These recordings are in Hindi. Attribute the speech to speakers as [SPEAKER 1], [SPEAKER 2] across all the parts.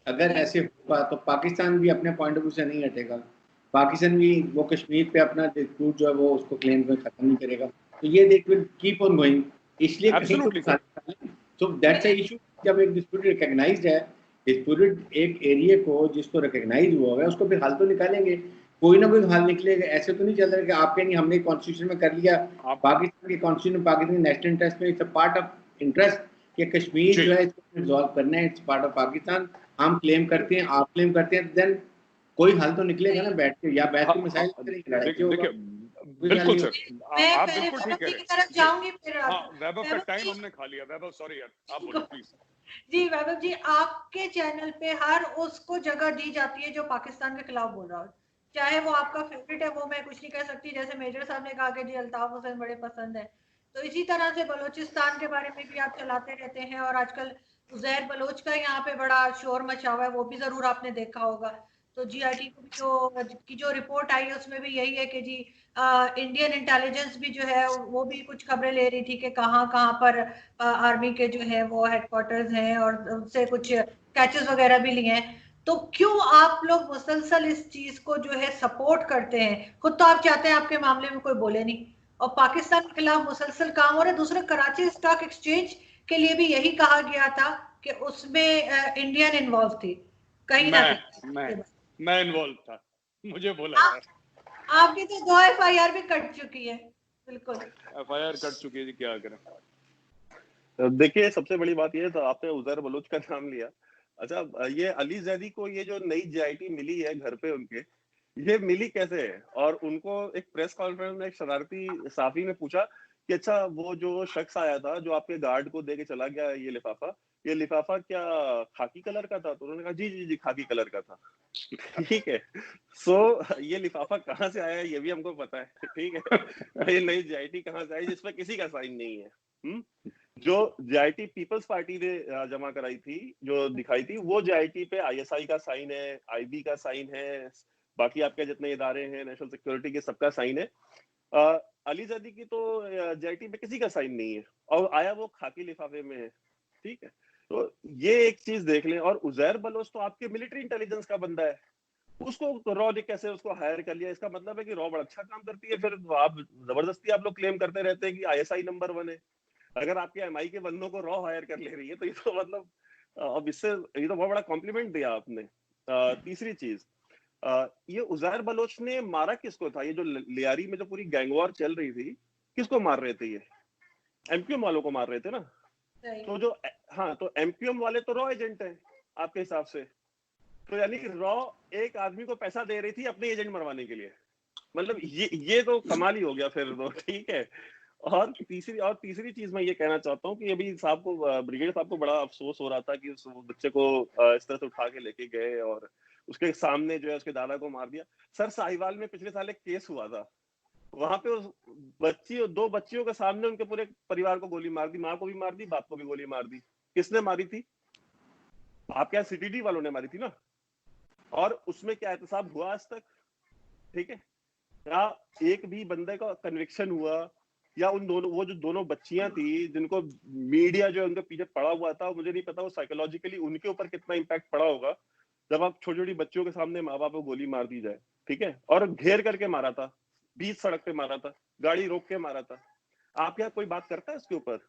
[SPEAKER 1] अगर ऐसे हुआ तो पाकिस्तान भी अपने पॉइंट ऑफ व्यू से नहीं हटेगा, पाकिस्तान भी वो कश्मीर पे अपना डिस्प्यूट जो है वो उसको क्लेम कर खत्म नहीं करेगा, तो ये देख विल कीप ऑन गोइंग, इसलिए कहीं तो
[SPEAKER 2] absolutely sir.
[SPEAKER 1] So that's a issue. जब एक डिस्प्यूट रिकॉग्नाइज्ड है, डिस्प्यूटेड एक एरिया को जिसको रिकॉग्नाइज हुआ है उसको फिर हल तो निकालेंगे, कोई ना कोई हल निकलेगा। ऐसे तो नहीं चल रहा कि आपके नहीं हमने कॉन्स्टिट्यूशन में कर लिया,
[SPEAKER 2] आप
[SPEAKER 1] पाकिस्तान के कॉन्स्टिट्यूशन में पाकिस्तान नेशनल इंटरेस्ट में, it's a part of interest कि कश्मीर
[SPEAKER 2] जी
[SPEAKER 1] जो है इसको रिजॉल्व करना है, इट्स पार्ट ऑफ पाकिस्तान। हम क्लेम करते हैं, आप क्लेम करते हैं, देन कोई हल तो निकलेगा ना बैठ के, या बैठ के मिसाइल करेंगे, लड़ाई क्यों होगा,
[SPEAKER 2] देखिए
[SPEAKER 1] कोई हल
[SPEAKER 2] बिल्कुल
[SPEAKER 1] नहीं
[SPEAKER 2] सर,
[SPEAKER 1] होगा।
[SPEAKER 3] मैं
[SPEAKER 2] आप
[SPEAKER 3] पहले
[SPEAKER 2] बिल्कुल ठीक
[SPEAKER 3] वैभव
[SPEAKER 2] कह
[SPEAKER 3] जी
[SPEAKER 2] रहे
[SPEAKER 3] की
[SPEAKER 2] हैं
[SPEAKER 3] तरफ
[SPEAKER 2] जी।
[SPEAKER 3] जाऊंगी फिर
[SPEAKER 2] हाँ,
[SPEAKER 3] आप।
[SPEAKER 2] वैभव का
[SPEAKER 3] वैभव
[SPEAKER 2] टाइम
[SPEAKER 3] जी
[SPEAKER 2] हमने खा लिया। वैभव सॉरी यार, आप बोलो प्लीज।
[SPEAKER 3] जी वैभव जी, आपके चैनल पे हर उसको जगह दी जाती है जो पाकिस्तान के खिलाफ बोल रहा हो, चाहे वो आपका फेवरेट है, वो मैं कुछ नहीं कह सकती। जैसे मेजर साहब ने कहा कि जी अल्ताफ हुसैन बड़े पसंद है, तो इसी तरह से बलोचिस्तान के बारे में भी आप चलाते रहते हैं, और आजकल उजैर बलोच का यहाँ पे बड़ा शोर मचा हुआ है, वो भी जरूर आपने देखा होगा। तो जीआईटी को भी जो रिपोर्ट आई है उसमें भी यही है कि जी इंडियन इंटेलिजेंस भी जो है वो भी कुछ खबरें ले रही थी कि कहाँ कहाँ पर आर्मी के जो है वो हेडक्वार्टर्स हैं, और उनसे कुछ कैचेस वगैरह भी लिए हैं। तो क्यों आप लोग मुसलसल इस चीज को जो है सपोर्ट करते हैं? खुद तो आप चाहते हैं आपके मामले में कोई बोले नहीं, और पाकिस्तान के खिलाफ मुसलसल काम हो रहा है। दूसरे कराची स्टॉक एक्सचेंज के लिए भी यही कहा गया था कि उसमें इंडियन इन्वॉल्व थी कहीं ना
[SPEAKER 2] मैं
[SPEAKER 3] कहीं।
[SPEAKER 2] मैं इन्वॉल्व था, मुझे बोला
[SPEAKER 3] आप,
[SPEAKER 2] सर।
[SPEAKER 3] आपकी तो 2 एफआईआर भी कट चुकी है। बिल्कुल।
[SPEAKER 2] एफआईआर कट चुकी है जी, क्या करें।
[SPEAKER 4] देखिए सबसे बड़ी बात ये, तो आपने उजैर बलोच का नाम लिया। अच्छा, ये अली जैदी को ये जो नई जीआईटी मिली है घर पे उनके, ये मिली कैसे है? और उनको एक प्रेस कॉन्फ्रेंस में एक शरारती साफी ने पूछा कि अच्छा वो जो शख्स आया था जो आपके गार्ड को दे के चला गया ये लिफाफा क्या खाकी कलर का था? तो उन्होंने कहा जी जी जी खाकी कलर का था। ठीक है। सो ये लिफाफा कहाँ से आया ये भी हमको पता है, ठीक है। ये नई जीआईटी कहाँ से आई जिसमें किसी का साइन नहीं है? जो जीआईटी पीपल्स पार्टी ने जमा कराई थी, जो दिखाई थी, वो जीआईटी पे आईएसआई का साइन है, आईबी का साइन है, बाकी आपके जितने इदारे हैं नेशनल सिक्योरिटी के, सबका साइन है। अली जदी की तो जीआईटी पे किसी का साइन नहीं है, और आया वो खाकी लिफाफे में है। ठीक है, तो ये एक चीज देख लें। और उजैर बलोच तो आपके मिलिट्री इंटेलिजेंस का बंदा है, उसको रॉ ने कैसे उसको हायर कर लिया? इसका मतलब है कि रॉ बड़ा अच्छा काम करती है, फिर आप जबरदस्ती आप लोग क्लेम करते रहते हैं कि आईएसआई नंबर 1 है। अगर आपके एमआई के बंदों को रॉ हायर कर ले रही है तो ये तो मतलब अब इससे ये तो बहुत बड़ा कॉम्प्लीमेंट दिया आपने। तीसरी चीज, ये उजैर बलोच ने मारा किसको था? ये जो लियारी में जो पूरी गैंगवॉर चल रही थी, किसको मार रहे थे? ये एमक्यूएम वालों को मार रहे थे ना। तो जो, हाँ, तो एमक्यूएम वाले तो रॉ एजेंट है आपके हिसाब से, तो यानी कि रॉ एक आदमी को पैसा दे रही थी अपने एजेंट मरवाने के लिए। मतलब ये तो कमाल ही हो गया फिर तो, ठीक है। और तीसरी चीज मैं ये कहना चाहता हूँ कि अभी साहब को, ब्रिगेडियर साहब को बड़ा अफसोस हो रहा था कि उस बच्चे को इस तरह से उठा के लेके गए और उसके सामने जो है उसके दादा को मार दिया। सर साहिवाल में पिछले साल एक केस हुआ था, वहां पे उस दो बच्चियों के सामने उनके पूरे परिवार को गोली मार दी, माँ को भी मार दी, बाप को भी गोली मार दी। किसने मारी थी? आपके यहाँ सीटीडी वालों ने मारी थी ना। और उसमें क्या एहतसाब हुआ आज तक? ठीक है, क्या एक भी बंदे का कन्विक्शन हुआ? या उन दोनों, वो जो दोनों बच्चियां थी जिनको मीडिया जो है उनके पीछे पड़ा हुआ था, मुझे नहीं पता वो साइकोलॉजिकली उनके ऊपर कितना इम्पैक्ट पड़ा होगा जब आप छोटी छोटी बच्चियों के सामने माँ बाप को गोली मार दी जाए। ठीक है, और घेर करके मारा था, बीच सड़क पे मारा था, गाड़ी रोक के मारा था। आप यहाँ कोई बात करता है इसके ऊपर?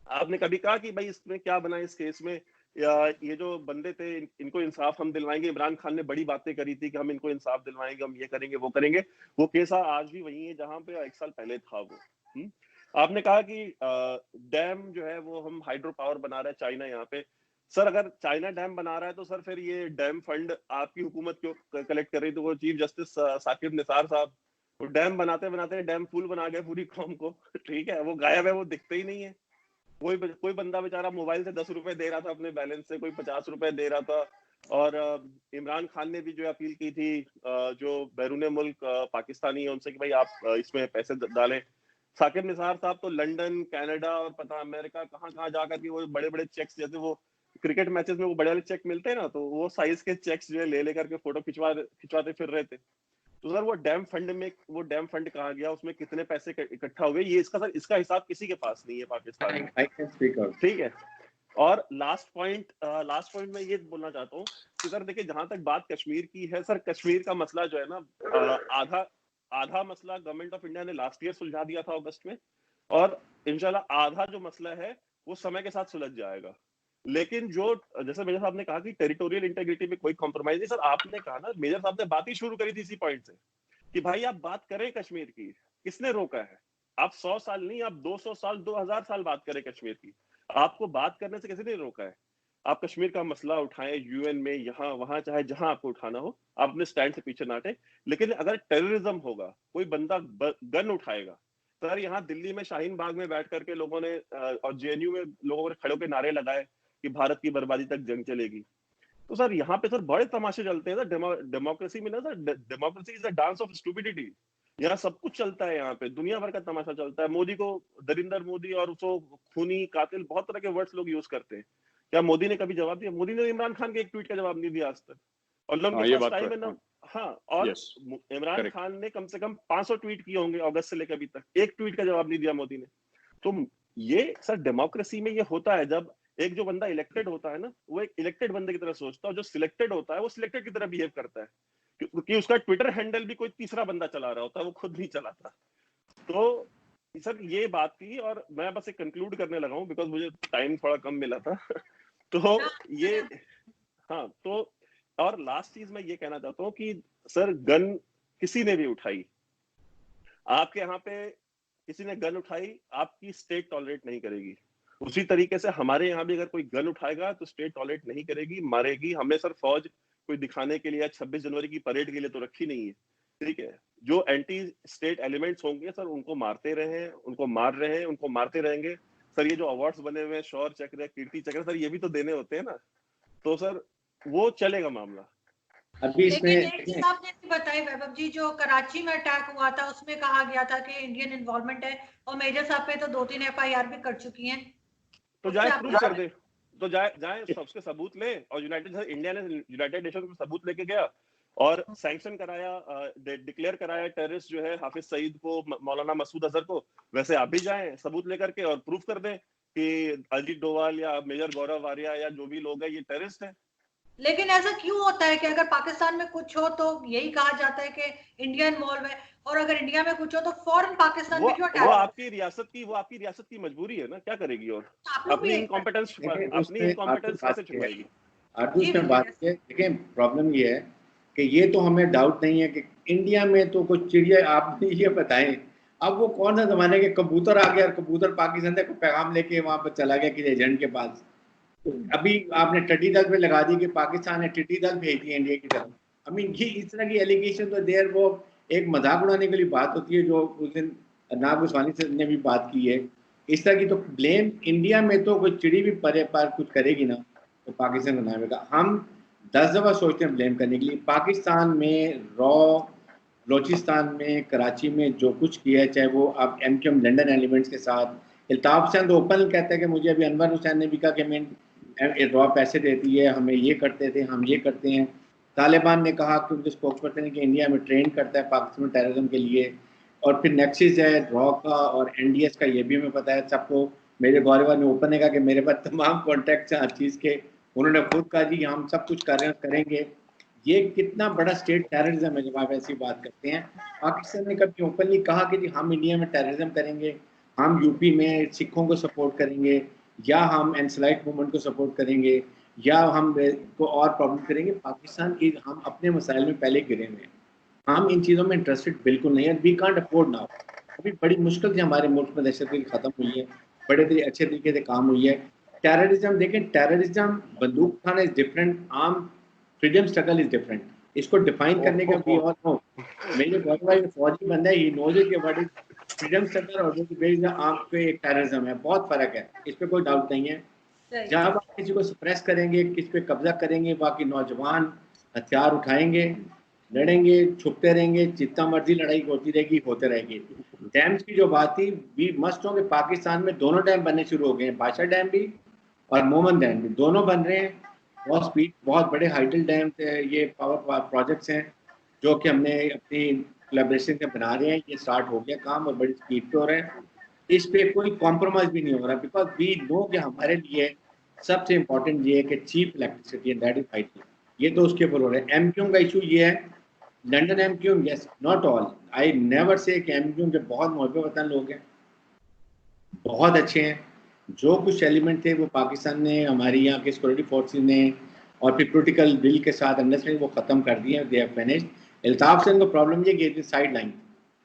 [SPEAKER 4] आपने कभी कहा कि भाई इसमें क्या बना इस केस में, या ये जो बंदे थे इनको इंसाफ हम दिलवाएंगे? इमरान खान ने बड़ी बातें करी थी कि हम इनको इंसाफ दिलवाएंगे, हम ये करेंगे वो करेंगे। वो केस आज भी वही है जहां पे 1 साल पहले था वो। आपने कहा कि डैम जो है वो हम हाइड्रो पावर बना रहे हैं चाइना यहाँ पे। सर अगर चाइना डैम बना रहा है तो सर फिर ये डैम फंड आपकी हुकूमत क्यों कलेक्ट कर रही? तो वो चीफ जस्टिस साकिब निसार साहब, वो डैम बनाते बनाते डैम फुल बना गए पूरी कौम को। ठीक है, वो गायब है, वो दिखते ही नहीं है। कोई बंदा बेचारा मोबाइल से 10 रुपए दे रहा था अपने बैलेंस से, कोई 50 रुपए दे रहा था। और इमरान खान ने भी जो अपील की थी जो बैरून मुल्क पाकिस्तानी है उनसे कि भाई आप इसमें पैसे डालें। साकिब निसार साहब तो लंदन, कनाडा और पता अमेरिका कहाँ कहाँ जाकर के वो बड़े बड़े चेक्स, जैसे वो क्रिकेट मैचेस में वो बड़े वाले चेक मिलते हैं ना, तो वो साइज के चेक्स जो है ले लेकर के फोटो खिंचवाते फिर रहे थे। तो सर वो डैम फंड कहाँ गया? उसमें कितने पैसे इकट्ठा हुए? ये इसका हिसाब किसी के पास नहीं है पाकिस्तान में।
[SPEAKER 1] I can speak out.
[SPEAKER 4] ठीक है, और लास्ट पॉइंट मैं ये बोलना चाहता हूँ कि सर देखिए, जहां तक बात कश्मीर की है सर, कश्मीर का मसला जो है ना, आधा मसला गवर्नमेंट ऑफ इंडिया ने लास्ट ईयर सुलझा दिया था अगस्त में, और इंशाल्लाह आधा जो मसला है वो समय के साथ सुलझ जाएगा। लेकिन जो जैसे मेजर साहब ने कहा कि टेरिटोरियल इंटीग्रिटी में कोई कॉम्प्रोमाइज नहीं, सर आपने कहा ना, मेजर साहब ने बात ही शुरू करी थी इसी पॉइंट से कि भाई आप बात करें कश्मीर की, किसने रोका है? आप 100 साल नहीं, आप 200 साल 2000 साल बात करें कश्मीर की, आपको बात करने से किसी ने रोका है। आप कश्मीर का मसला उठाएं यूएन में, यहाँ वहां, चाहे जहां आपको उठाना हो, आप अपने स्टैंड से पीछे ना हटे। लेकिन अगर टेररिज्म होगा, कोई बंदा गन उठाएगा, सर यहाँ दिल्ली में शाहीन बाग में बैठ करके लोगों ने और जेएनयू में लोगों ने खड़े होकर नारे लगाए कि भारत की बर्बादी तक जंग चलेगी, तो सर यहाँ पे सर बड़े तमाशे चलते हैं सर। डेमोक्रेसी में ना sir, democracy is a dance of stupidity. यहाँ सब कुछ चलता है, यहाँ पे दुनिया भर का तमाशा चलता है। मोदी को, नरेंद्र मोदी और उसको खूनी, कातिल, बहुत तरह के वर्ड्स लोग यूज करते हैं। क्या मोदी ने कभी जवाब दिया? मोदी ने इमरान खान के एक ट्वीट का जवाब नहीं दिया आज तक, और लंबे
[SPEAKER 2] ये
[SPEAKER 4] पास
[SPEAKER 2] बात
[SPEAKER 4] टाइम
[SPEAKER 2] तो
[SPEAKER 4] है ना।
[SPEAKER 2] है।
[SPEAKER 4] हाँ, और
[SPEAKER 2] यस,
[SPEAKER 4] इमरान
[SPEAKER 2] करेक्ट।
[SPEAKER 4] खान ने कम से कम 500 ट्वीट किए होंगे अगस्त से लेकर अभी तक, एक ट्वीट का जवाब नहीं दिया मोदी ने। तो ये सर डेमोक्रेसी में ये होता है, जब एक जो बंदा इलेक्टेड होता है ना, वो एक इलेक्टेड बंदे की तरह सोचता है, और जो सिलेक्टेड होता है वो सिलेक्टेड की तरह बिहेव करता है, क्योंकि उसका ट्विटर हैंडल भी कोई तीसरा बंदा चला रहा होता है, वो खुद नहीं चलाता। तो सर ये बात थी, और मैं बस एक कंक्लूड करने लगा हूँ बिकॉज मुझे टाइम थोड़ा कम मिला था तो ये, हाँ, तो और लास्ट चीज मैं ये कहना चाहता हूँ कि सर गन किसी ने भी उठाई, आपके यहाँ पे किसी ने गन उठाई, आपकी स्टेट टॉलरेट नहीं करेगी। उसी तरीके से हमारे यहाँ भी अगर कोई गन उठाएगा तो स्टेट टॉलरेट नहीं करेगी, मारेगी। हमने सर फौज कोई दिखाने के लिए 26 जनवरी की परेड के लिए तो रखी नहीं है, ठीक है। जो एंटी स्टेट एलिमेंट्स होंगे सर, उनको मारते रहे, उनको मार रहे हैं, उनको मारते रहेंगे। सर ये जो अवार्ड्स बने हुए हैं, शौर्य चक्र, कीर्ति चक्र, सर ये भी तो देने होते हैं ना, तो सर वो चलेगा मामला।
[SPEAKER 1] अभी
[SPEAKER 3] लेकिन
[SPEAKER 1] इसमें
[SPEAKER 3] एक चीज आपने ऐसी बताई वैभव जी, जो कराची में अटैक हुआ था उसमें कहा गया था कि इंडियन इन्वॉल्वमेंट है, और मेजर साहब पे तो 2-3 एफआईआर भी कर चुकी हैं।
[SPEAKER 4] तो जाए प्रूव कर दे, तो जाए सबके सबूत ले, और इंडिया ने यूनाइटेड नेशन में सबूत लेके गया और सैंक्शन कराया, डिक्लेयर कराया टेररिस्ट जो है हाफिज सईद को, मौलाना मसूद अजहर को। वैसे आप भी जाएं सबूत लेकर के और प्रूफ कर दें कि अजीत डोवाल या मेजर गौरव आर्या या जो भी लोग हैं ये टेररिस्ट हैं।
[SPEAKER 3] लेकिन ऐसा क्यों होता है कि अगर पाकिस्तान में कुछ हो तो यही कहा जाता है कि इंडिया इन्वॉल्व है, और अगर इंडिया में कुछ हो तो फौरन पाकिस्तान पे क्यों अटैक?
[SPEAKER 4] वो आपकी रियासत की मजबूरी है ना, क्या करेगी, और अपनी इनकॉम्पिटेंस कैसे छुपाएगी?
[SPEAKER 1] उसमें बात है, देखिए प्रॉब्लम ये है कि ये तो हमें डाउट नहीं है कि इंडिया में तो कुछ चिड़िया, आप ये बताएं अब वो कौन सा जमाने के कबूतर आ गया और कबूतर पाकिस्तान को पैगाम लेके वहां पर चला गया किसी एजेंट के पास। अभी आपने टिड्डी दल पे लगा दी कि पाकिस्तान ने टिड्डी दल भेज दिए इंडिया की तरफ। आई मीन ये इस तरह की एलिगेशन तो देर, वो एक मजाक उड़ाने के लिए बात होती है, जो उस दिन नाग उस्मानी से ने भी बात की है। इस तरह की तो ब्लेम इंडिया में तो कोई चिड़ी भी परे पार कुछ करेगी ना तो पाकिस्तान का नाम होगा। हम 10 दफ़ा सोचते हैं ब्लेम करने के लिए। पाकिस्तान में रॉ, बलोचिस्तान में, कराची में जो कुछ किया है, चाहे वो आप MQM लंदन एलिमेंट्स के साथ, अल्ताफ हुसैन तो ओपन कहते हैं कि मुझे अभी अनवर हुसैन ने भी कहा कि मैं रॉ पैसे देती है, हमें ये करते थे, हम ये करते हैं। तालिबान ने कहा कि उनके स्पोक्स पर्सन है कि इंडिया में ट्रेन करता है पाकिस्तान में टेररिज्म के लिए। और फिर नेक्सिस है रॉ का और NDS का, ये भी हमें पता है सबको। मेरे गौरव ने ओपन ने कहा कि मेरे पास तमाम कॉन्टैक्ट्स हैं हर चीज़ के। उन्होंने खुद कहा जी हम सब कुछ कर रहे हैं, करेंगे। ये कितना बड़ा स्टेट टेररिज्म है जब आप ऐसी बात करते हैं। पाकिस्तान ने कभी ओपनली कहा कि जी हम इंडिया में टेररिज्म करेंगे, हम यूपी में सिखों को सपोर्ट करेंगे, या हम एनस्लाइट मूवमेंट को सपोर्ट करेंगे, या हम को और प्रॉब्लम करेंगे? पाकिस्तान की हम अपने मसाइल में पहले गिरे हुए हैं, हम इन चीज़ों में इंटरेस्टेड बिल्कुल नहीं है। We can't afford now. अभी बड़ी मुश्किल से हमारे मुल्क में दहशतगर्दी खत्म हुई है, बड़े अच्छे तरीके से काम हुई है। टेररिज्म देखें, टेररिज्म बंदूक उठाना is different, arm freedom struggle is different. इसको डिफाइन करने का भी और नो। मेरे बहुत भाई फौजी बंदा है, ही नोज इट कि व्हाट इज फ्रीडम स्ट्रगल और बेस्ड आर्म पे एक टेररिज्म है, बहुत फर्क है, इस पे कोई डाउट नहीं है। जब आप किसी को सप्रेस करेंगे, किसी पे कब्जा करेंगे, बाकी नौजवान हथियार उठाएंगे, लड़ेंगे, छुपते रहेंगे, जितना मर्जी लड़ाई होती रहेगी, होते रहेगी। डैम्स की जो बात थी, वी मस्ट हो कि पाकिस्तान में दोनों डैम बनने शुरू हो गए हैं, बादशाह डैम भी और मोमन डैम भी, दोनों बन रहे हैं। बहुत स्पीड, बहुत बड़े हाइडल डैम ये पावर प्रोजेक्ट्स हैं जो कि हमने अपनी कोलैबोरेशन से बना रहे हैं। ये स्टार्ट हो गया काम और बड़ी स्पीड पे हो रहा है। इस पे कोई कॉम्प्रोमाइज भी नहीं हो रहा, बिकॉज वी नो कि हमारे लिए सबसे इम्पोर्टेंट ये है कि cheap electricity and that is vital, ये तो उसके ऊपर हो रहा है। एमक्यूएम का इशू ये है, London MQM, yes not all, I never say कि एमक्यूएम के बहुत मोहब्बत वतन लोग हैं, बहुत अच्छे हैं, जो कुछ एलिमेंट थे वो पाकिस्तान ने, हमारी यहाँ के सिक्योरिटी फोर्सेस ने और फिर पोलिटिकल बिल के साथ अंडरस्टैंडिंग वो ख़त्म कर दिए, they have finished. Altaf Hussain को प्रॉब्लम ये कि side line,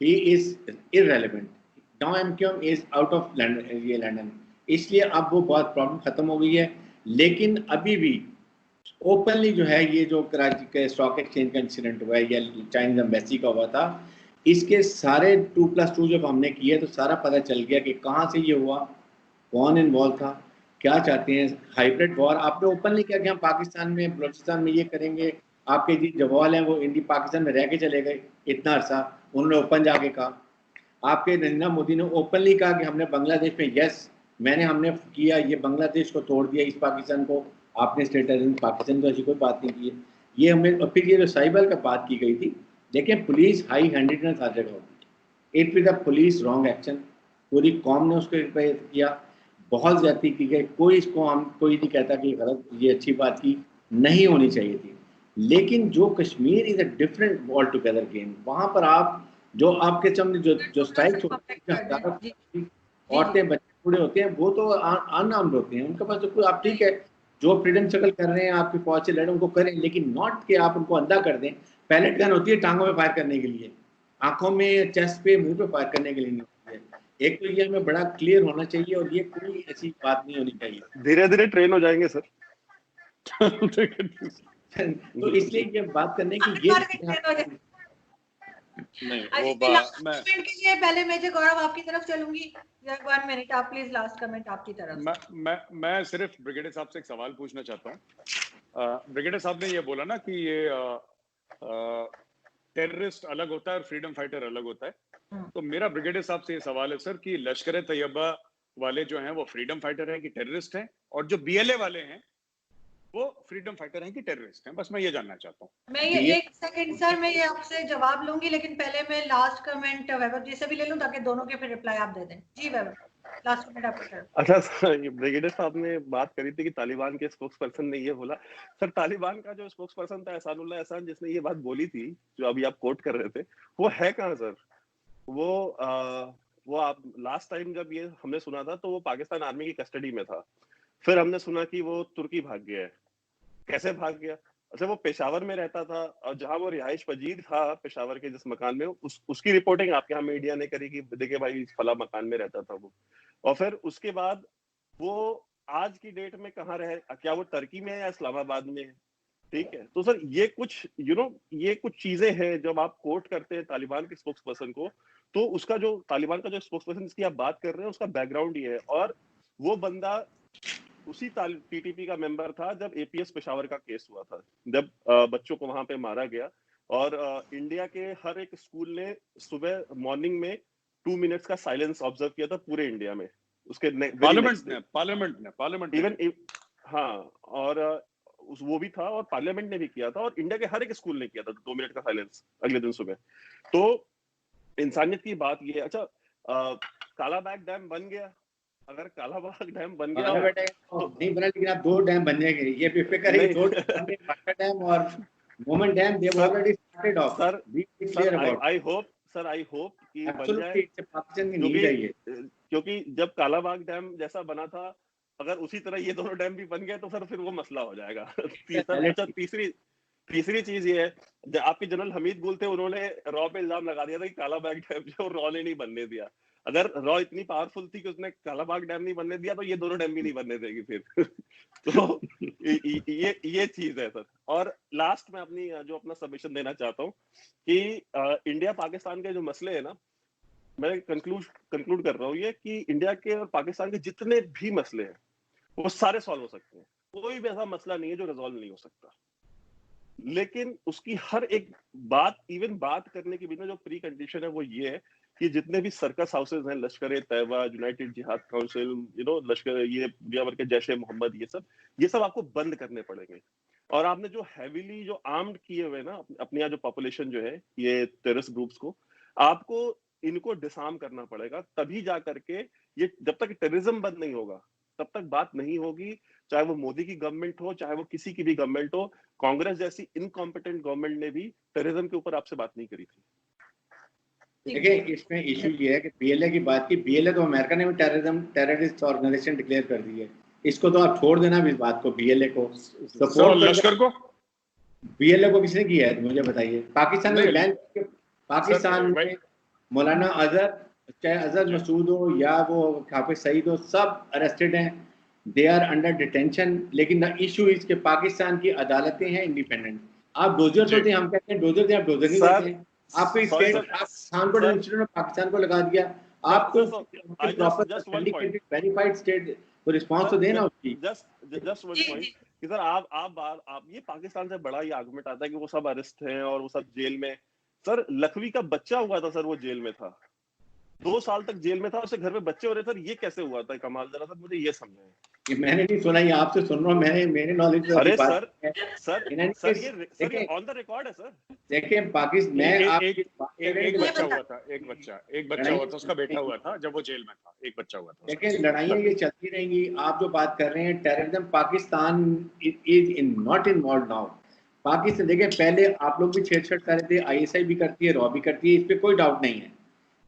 [SPEAKER 1] he is irrelevant, now MQM is out of London, ये लंदन, इसलिए अब वो बहुत प्रॉब्लम ख़त्म हो गई है। लेकिन अभी भी ओपनली जो है ये जो कराची के स्टॉक एक्सचेंज का इंसिडेंट हुआ है या चाइनीज एम्बेसी का हुआ था, इसके सारे 2+2 जब हमने किए तो सारा पता चल गया कि कहाँ से ये हुआ, कौन इन्वॉल्व था, क्या चाहते हैं। हाइब्रिड वॉर आपने ओपनली किया कि हम पाकिस्तान में बलूचिस्तान में ये करेंगे, आपके जी जवाल हैं वो इंडिया पाकिस्तान में रह के चले गए इतना अरसा, उन्होंने ओपन जाके कहा। आपके नरेंद्र मोदी ने ओपनली कहा कि हमने बांग्लादेश में, यस हमने किया, ये बांग्लादेश को तोड़ दिया, इस पाकिस्तान को आपने स्टेटस, पाकिस्तान को ऐसी कोई बात नहीं की है ये हमें। और फिर ये जो साइबर का बात की गई थी, लेकिन पुलिस हाई हैंडेडनेस हर जगह होती है, it with the police wrong action, पूरी कौम ने उसको किया, बहुत ज्यादती की गई, कोई इसको हम कोई नहीं कहता कि गलत, ये अच्छी बात की नहीं होनी चाहिए थी। लेकिन जो Kashmir is a different all together game, वहां पर आप जो आपके सामने जो स्ट्राइक्स होती हैं, औरतें बच्चे बूढ़े होते हैं, वो तो अनआर्म्ड होते हैं, उनके पास तो कोई, आप ठीक है जो फ्रीडम स्ट्रगल कर रहे हैं आपकी फौज से लड़े उनको करें, लेकिन नॉट कि आप उनको अंधा कर दें। पैलेट गन होती है टांगों में फायर करने के लिए, आंखों में, चेस्ट पे, मुंह पे फायर करने के लिए नहीं होती है। एक तो ये हमें बड़ा क्लियर होना चाहिए और ये कोई ऐसी बात नहीं होनी चाहिए।
[SPEAKER 4] धीरे धीरे ट्रेन हो जाएंगे सर।
[SPEAKER 1] तो इसलिए ये बात करने की ये
[SPEAKER 2] नहीं
[SPEAKER 3] आई
[SPEAKER 2] वो
[SPEAKER 3] थिंक
[SPEAKER 2] मैं
[SPEAKER 3] लास्ट कमेंट के लिए पहले मेजर गौरव आपकी तरफ चलूंगी, 1 मिनट आप प्लीज लास्ट कमेंट आपकी तरफ से।
[SPEAKER 2] मैं सिर्फ ब्रिगेडियर साहब से एक सवाल पूछना चाहता हूँ। ब्रिगेडियर साहब ने ये बोला ना कि ये टेररिस्ट अलग होता है और फ्रीडम फाइटर अलग होता है, तो मेरा ब्रिगेडियर साहब से ये सवाल है सर कि लश्कर तैयबा वाले जो हैं वो फ्रीडम फाइटर हैं कि टेररिस्ट हैं, और जो बीएलए वाले हैं वो फ्रीडम फाइटर हैं कि टेररिस्ट हैं? बस मैं ये जानना चाहता हूँ।
[SPEAKER 3] मैं ये 1 सेकंड सर, मैं ये आपसे जवाब लूंगी, लेकिन पहले मैं लास्ट कमेंट वैभव जी से भी ले लूं ताकि दोनों के फिर रिप्लाई आप दे दें। जी वैभव, लास्ट कमेंट आपकी तरफ।
[SPEAKER 4] अच्छा सर, ब्रिगेडियर साहब ने बात करी थी कि तालिबान के स्पोक्स पर्सन ने ये बोला। सर तालिबान का जो स्पोक्स पर्सन था एहसानुल्लाह एहसान, जिसने ये बात बोली थी जो अभी आप कोट कर रहे थे, वो है कहाँ सर? वो आप लास्ट टाइम जब ये हमने सुना था तो वो पाकिस्तान आर्मी की कस्टडी में था, फिर हमने सुना कि वो तुर्की भाग गया है। कैसे भाग गया? अच्छा, वो पेशावर में रहता था और जहां वो रिहाइश पजीर था पेशावर के जिस मकान में, उसकी रिपोर्टिंग आपके यहाँ मीडिया ने करी कि देखिए भाई फला मकान में रहता था वो, और फिर उसके बाद वो आज की डेट में कहाँ रहे, क्या वो टर्की में है या इस्लामाबाद में है? ठीक है, तो सर ये कुछ ये कुछ चीजें हैं जब आप कोट करते हैं तालिबान के स्पोक्स पर्सन को, तो उसका जो तालिबान का जो स्पोक्स पर्सन जिसकी आप बात कर रहे हैं उसका बैकग्राउंड ये है, और वो बंदा उसी टीटीपी का मेंबर था जब एपीएस पेशावर का केस हुआ था, जब बच्चों को वहां पे मारा गया, और इंडिया के हर एक स्कूल ने सुबह मॉर्निंग में 2 मिनट्स का साइलेंस ऑब्जर्व किया था पूरे इंडिया में, उसके पार्लियामेंट इवन, हाँ, और वो भी था और पार्लियामेंट ने भी किया था और इंडिया के हर एक स्कूल ने किया था 2 मिनट का साइलेंस अगले दिन सुबह। तो इंसानियत की बात ये है। अच्छा, कालाबाग डैम बन गया, अगर कालाबाग डैम बन गया
[SPEAKER 1] तो नहीं बना, लेकिन आप 2 डैम बन जाएंगे, ये बेफिक्र है, 2 डैम और Mohmand dam they have already started off,
[SPEAKER 4] sir
[SPEAKER 1] be clear about.
[SPEAKER 4] I hope कि बन जाए,
[SPEAKER 1] पाकिस्तान की नीड है ये,
[SPEAKER 4] क्योंकि जब कालाबाग डैम जैसा बना था अगर उसी तरह ये दोनों डैम भी बन गए तो सर फिर वो मसला हो जाएगा। अच्छा, तीसरी चीज ये है, आपके जनरल हमीद गुल थे, उन्होंने रॉ पे इल्जाम लगा दिया था कि कालाबाग डैम जो रॉ ने नहीं बनने दिया। अगर रॉ इतनी पावरफुल थी कि उसने कालाबाग डैम नहीं बनने दिया तो ये दोनों डैम भी नहीं बनने देगी फिर। तो ये चीज है सर। और लास्ट में अपना सबमिशन देना चाहता हूँ कि इंडिया पाकिस्तान के जो मसले है ना, मैं कंक्लूड कर रहा हूँ ये कि इंडिया के और पाकिस्तान के जितने भी मसले हैं वो सारे सॉल्व हो सकते हैं, कोई भी ऐसा मसला नहीं है जो रिजॉल्व नहीं हो सकता, लेकिन उसकी हर एक बात, इवन बात करने के बिना जो प्री कंडीशन है वो ये है कि जितने भी सर्कस हाउसेज हैं, लश्कर तैयबा, यूनाइटेड जिहाद काउंसिल, लश्कर, ये दुनिया भर के जैश ए मोहम्मद, ये सब आपको बंद करने पड़ेंगे। और आपने जो हैवीली जो आर्म्ड किए हुए ना अपनी यहाँ जो पॉपुलेशन जो है ये टेररिस्ट ग्रुप्स को, आपको इनको डिसआर्म करना पड़ेगा, तभी जा करके ये, जब तक टेररिज्म बंद नहीं होगा तब तक बात नहीं होगी। चाहे वो मोदी की गवर्नमेंट हो, चाहे वो किसी की भी गवर्नमेंट हो, कांग्रेस जैसी इनकॉम्पिटेंट गवर्नमेंट ने भी टेररिज्म के ऊपर आपसे बात नहीं करी थी।
[SPEAKER 1] देखिए, इसमें इशू ये है कि बीएलए की बात की, बीएलए तो अमेरिका ने भी टेररिस्ट ऑर्गेनाइजेशन डिक्लेयर कर दी है। इसको तो आप छोड़ देना इस बात को, बीएलए को सपोर्ट
[SPEAKER 2] लश्कर को,
[SPEAKER 1] बीएलए को किसने किया है मुझे बताइए? पाकिस्तान में बैन, पाकिस्तान में मौलाना अजहर, चाहे अजहर मसूद हो या वो हाफिज सईद हो, सब अरेस्टेड हैं, दे आर अंडर डिटेंशन। लेकिन द इशू इज के पाकिस्तान की अदालतें हैं इंडिपेंडेंट। आप डोजर तो थे, हम कहते हैं डोजर थे, आप डोजर नहीं देते हैं। आपको स्टेट पाकिस्तान को इंस्टीट्यूट में पाकिस्तान को लगा दिया। आपको प्रॉपर वेरीफाइड स्टेट को रिस्पांस तो देना उसकी।
[SPEAKER 4] जस्ट वन पॉइंट कि सर आप ये पाकिस्तान से बड़ा ये आर्गुमेंट आता है कि वो सब अरेस्ट हैं और वो सब जेल में। सर लखवी का बच्चा हुआ था सर, वो जेल में था, 2 साल तक जेल में था, उसके घर में बच्चे हो रहे। सर ये कैसे हुआ था कमाल, जरा सर मुझे ये समझाएं।
[SPEAKER 1] ये मैंने नहीं सुना, ये आपसे सुन रहा हूँ, मैंने मेरे नॉलेज में।
[SPEAKER 4] अरे सर ये ऑन द रिकॉर्ड है सर।
[SPEAKER 1] देखिए पाकिस्तान में
[SPEAKER 2] एक बच्चा हुआ था, एक बच्चा हुआ था, उसका बेटा हुआ था जब वो जेल में था, एक बच्चा हुआ था।
[SPEAKER 1] देखिए लड़ाइयाँ ये चलती रहेंगी। आप जो बात कर रहे हैं terrorism, Pakistan is in not involve now. Pakistan देखिए, पहले आप लोग भी छेड़छाड़ कर रहे थे, आईएसआई भी करती है, रॉ भी करती है, इस पे कोई डाउट नहीं है।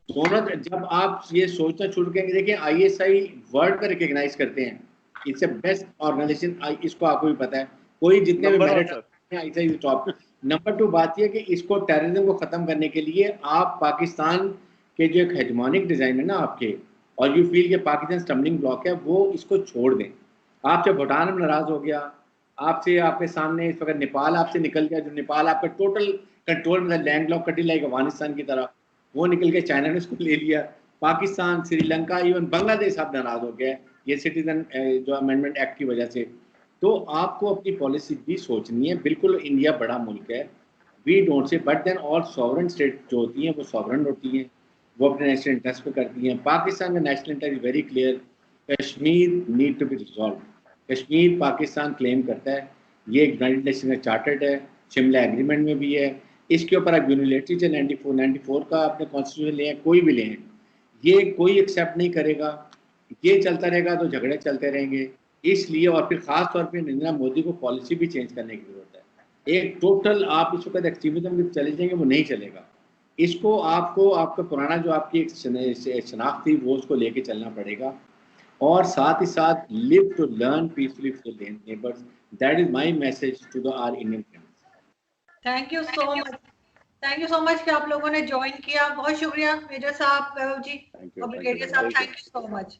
[SPEAKER 1] दोनों जब आप ये सोचना शुरू करेंगे, देखिए आईएसआई वर्ल्ड का रिकॉग्नाइज करते हैं, इट्स बेस्ट ऑर्गेनाइजेशन, इसको आपको भी पता है। कोई जितने भी मेरिट हैं आईएसआई टॉप। नंबर 2 बात यह कि इसको टेररिज्म को खत्म करने के लिए आप पाकिस्तान के जो एक हेजमोनिक डिजाइन है ना आपके, और यू फील के पाकिस्तान स्टम्बलिंग ब्लॉक है, वो इसको छोड़ दें। आपसे भूटान में नाराज हो गया, आपसे आपके सामने इस वक्त नेपाल आपसे निकल गया, जो नेपाल आपका टोटल कंट्रोल में लैंड लॉक कटी लाइक अफगानिस्तान की तरह, वो निकल के चाइना ने उसको ले लिया। पाकिस्तान, श्रीलंका, इवन बांग्लादेश आप नाराज हो गए ये सिटीजन जो अमेंडमेंट एक्ट की वजह से। तो आपको अपनी पॉलिसी भी सोचनी है। बिल्कुल इंडिया बड़ा मुल्क है, we don't say, but then all sovereign state जो होती हैं वो सॉवरन होती हैं, वो अपने नेशनल इंटरेस्ट पे करती हैं। पाकिस्तान का national interest very clear, Kashmir need to be resolve. Kashmir Pakistan claim करता है, ये यूनाइटेड नेशन का चार्टर्ड है, शिमला एग्रीमेंट में भी है। इसके ऊपर आप यूनिलेटरी से 94 का अपने कॉन्स्टिट्यूशन लें, कोई भी लें, ये कोई एक्सेप्ट नहीं करेगा। ये चलता रहेगा तो झगड़े चलते रहेंगे। इसलिए और फिर खास तौर पे नरेंद्र मोदी को पॉलिसी भी चेंज करने की जरूरत है। एक टोटल आप इस वक्त एक्सट्रीमिज्म की चले जाएंगे, वो नहीं चलेगा। इसको आपको आपका पुराना जो आपकी एक शनाख्त थी वो उसको लेके चलना पड़ेगा, और साथ ही साथ live to learn peacefully with your neighbours. That is my message to the our Indian friends.
[SPEAKER 3] Thank you so much कि आप लोगों ने ज्वाइन किया। बहुत शुक्रिया मेजर साहब, वैभव जी और ब्रिगेडियर साहब, थैंक यू सो मच।